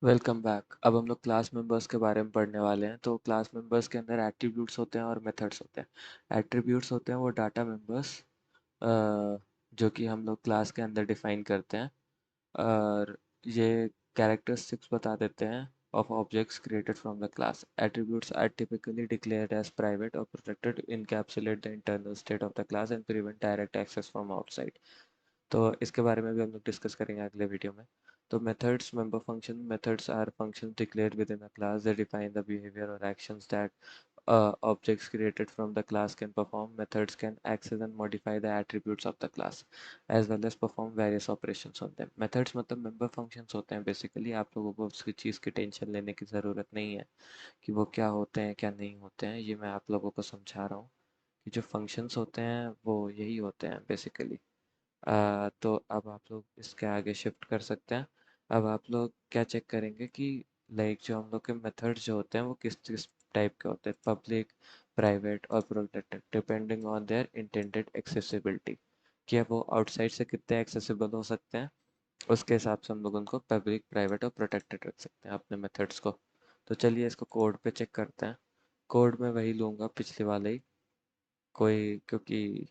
Welcome back. अब हम लोग क्लास मेंबर्स के बारे में पढ़ने वाले हैं। तो क्लास मेंबर्स के अंदर एट्रीब्यूट्स होते हैं और मेथड्स होते हैं। एट्रीब्यूट्स होते हैं वो डाटा मेंबर्स जो कि हम लोग क्लास के अंदर डिफाइन करते हैं, और ये कैरेक्टरिस्टिक्स बता देते हैं of objects created from the class. Attributes are typically declared as private or protected, encapsulate the internal state of the class and prevent direct access from outside. तो इसके बारे में भी हम लोग डिस्कस करेंगे अगले वीडियो में। तो methods, member function, methods are functions declared within a class that define the behaviour और actions that objects created from the class can perform. Methods can access and modify the attributes of the class as well as perform various operations on them. Methods मतलब member functions होते हैं basically. आप लोगों को उसकी चीज़ की tension लेने की ज़रूरत नहीं है कि वो क्या होते हैं क्या नहीं होते हैं। ये मैं आप लोगों को समझा रहा हूँ कि जो फंक्शंस होते हैं वो यही होते हैं बेसिकली। तो अब आप लोग इसके आगे शिफ्ट कर सकते हैं। अब आप लोग क्या चेक करेंगे कि लाइक जो हम लोग के मेथड्स जो होते हैं वो किस किस टाइप के होते हैं, पब्लिक, प्राइवेट और protected, depending on their intended accessibility, कि अब वो आउटसाइड से कितने एक्सेसिबल हो सकते हैं। उसके हिसाब से हम लोग उनको पब्लिक, प्राइवेट और प्रोटेक्टेड रख सकते हैं अपने मेथड्स को। तो चलिए इसको कोड पे चेक करते हैं। कोड में वही लूँगा पिछले वाले ही, कोई क्योंकि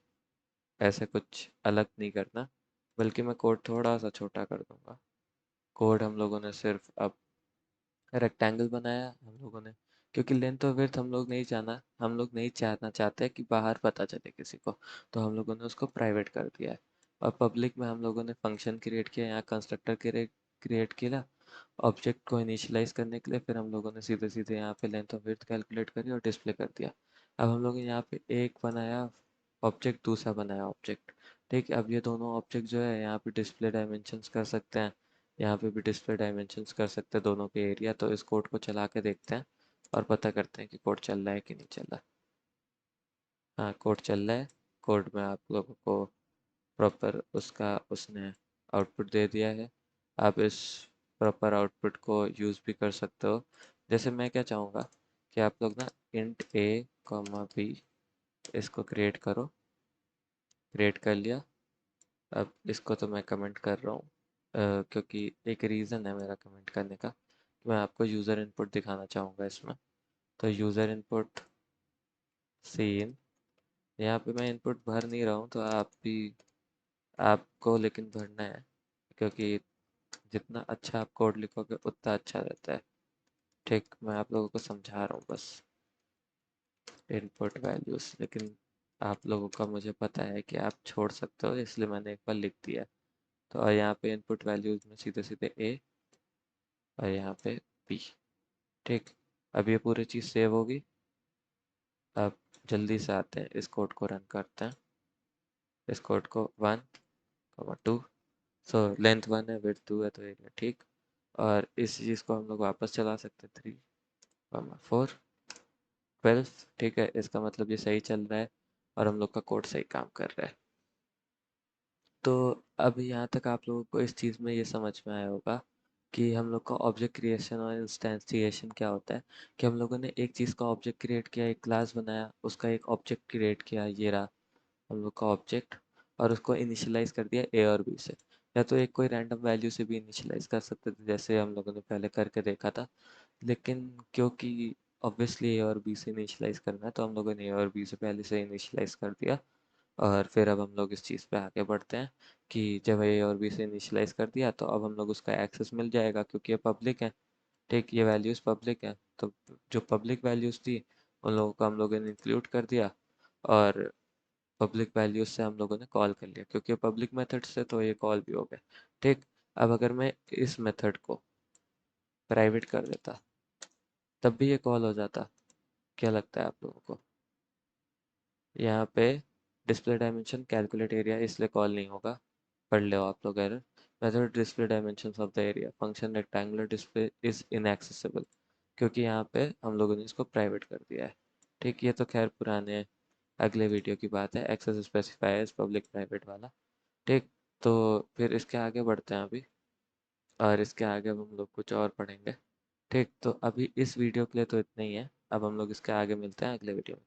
ऐसे कुछ अलग नहीं करना, बल्कि मैं कोड थोड़ा सा छोटा कर दूंगा। कोड हम लोगों ने सिर्फ अब रेक्टेंगल बनाया हम लोगों ने, क्योंकि लेंथ और विड्थ हम लोग नहीं जाना, हम लोग नहीं चाहना चाहते कि बाहर पता चले किसी को, तो हम लोगों ने उसको प्राइवेट कर दिया है। और पब्लिक में हम लोगों ने फंक्शन क्रिएट किया, यहाँ कंस्ट्रक्टर क्रिएट किया ऑब्जेक्ट को इनिशियलाइज करने के लिए, फिर हम लोगों ने सीधे सीधे यहाँ पे लेंथ और विड्थ कैलकुलेट करी और डिस्प्ले कर दिया। अब हम लोगों ने यहाँ पे एक बनाया ऑब्जेक्ट, दूसरा बनाया ऑब्जेक्ट। ठीक है, अब ये दोनों ऑब्जेक्ट जो है यहाँ पे डिस्प्ले डायमेंशंस कर सकते हैं, यहाँ पे भी डिस्प्ले डायमेंशंस कर सकते हैं दोनों के एरिया। तो इस कोड को चला के देखते हैं और पता करते हैं कि कोड चल रहा है कि नहीं चल रहा। हाँ, कोड चल रहा है। कोड में आप लोगों को प्रॉपर उसका उसने आउटपुट दे दिया है। आप इस प्रॉपर आउटपुट को यूज़ भी कर सकते हो। जैसे मैं क्या चाहूँगा कि आप लोग ना इंट ए कॉमा बी इसको क्रिएट करो। क्रिएट कर लिया। अब इसको तो मैं कमेंट कर रहा हूँ, क्योंकि एक रीज़न है मेरा कमेंट करने का कि मैं आपको यूज़र इनपुट दिखाना चाहूँगा इसमें। तो यूज़र इनपुट सीन, यहाँ पे मैं इनपुट भर नहीं रहा हूँ, तो आप भी आपको लेकिन भरना है, क्योंकि जितना अच्छा आप कोड लिखोगे उतना अच्छा रहता है। ठीक, मैं आप लोगों को समझा रहा हूँ बस इनपुट वैल्यूज़, लेकिन आप लोगों का मुझे पता है कि आप छोड़ सकते हो, इसलिए मैंने एक बार लिख दिया है। तो यहाँ पे इनपुट वैल्यूज़ में सीधे सीधे ए और यहाँ पे बी। ठीक, अब ये पूरी चीज़ सेव होगी। अब जल्दी से आते हैं, इस कोड को रन करते हैं। इस कोड को 1, 2, सो लेंथ 1 है, विड्थ 2 है, तो एरिया ठीक। और इस चीज़ को हम लोग वापस चला सकते हैं, 3, 4, 12। ठीक है, इसका मतलब ये सही चल रहा है और हम लोग का कोड सही काम कर रहा है। तो अब यहाँ तक आप लोगों को इस चीज़ में ये समझ में आया होगा कि हम लोग का ऑब्जेक्ट क्रिएशन और इंस्टेंशिएशन क्या होता है। कि हम लोगों ने एक चीज़ का ऑब्जेक्ट क्रिएट किया, एक क्लास बनाया, उसका एक ऑब्जेक्ट क्रिएट किया, ये रहा हम लोग का ऑब्जेक्ट, और उसको इनिशियलाइज कर दिया ए और बी से। या तो एक कोई रैंडम वैल्यू से भी इनिशियलाइज कर सकते थे, जैसे हम लोगों ने पहले करके देखा था। लेकिन क्योंकि ऑब्वियसली ए और बी से इनिशियलाइज करना है, तो हम लोगों ने ए और बी से पहले से इनिशियलाइज कर दिया। और फिर अब हम लोग इस चीज़ पे आगे बढ़ते हैं कि जब ए और बी से इनिशियलाइज कर दिया, तो अब हम लोग उसका एक्सेस मिल जाएगा क्योंकि ये पब्लिक है। ठीक, ये वैल्यूज़ पब्लिक है, तो जो पब्लिक वैल्यूज़ थी उन लोगों को हम लोगों ने इंक्लूड कर दिया, और पब्लिक वैल्यूज़ से हम लोगों ने कॉल कर लिया, क्योंकि पब्लिक मेथड से तो ये कॉल भी हो गया। ठीक, अब अगर मैं इस मेथड को प्राइवेट कर देता तब भी ये कॉल हो जाता। क्या लगता है आप लोगों को? यहाँ पे डिस्प्ले डायमेंशन कैलकुलेट एरिया इसलिए कॉल नहीं होगा, पढ़ लो आप लोग error. Method display dimensions of the area function rectangular display is inaccessible, क्योंकि यहाँ पे हम लोगों ने इसको प्राइवेट कर दिया है। ठीक, ये तो खैर पुराने अगले वीडियो की बात है, एक्सेस स्पेसिफायर्स पब्लिक प्राइवेट वाला। ठीक, तो फिर इसके आगे बढ़ते हैं अभी, और इसके आगे अब हम लोग कुछ और पढ़ेंगे। ठीक, तो अभी इस वीडियो के लिए तो इतना ही है। अब हम लोग इसके आगे मिलते हैं अगले वीडियो में।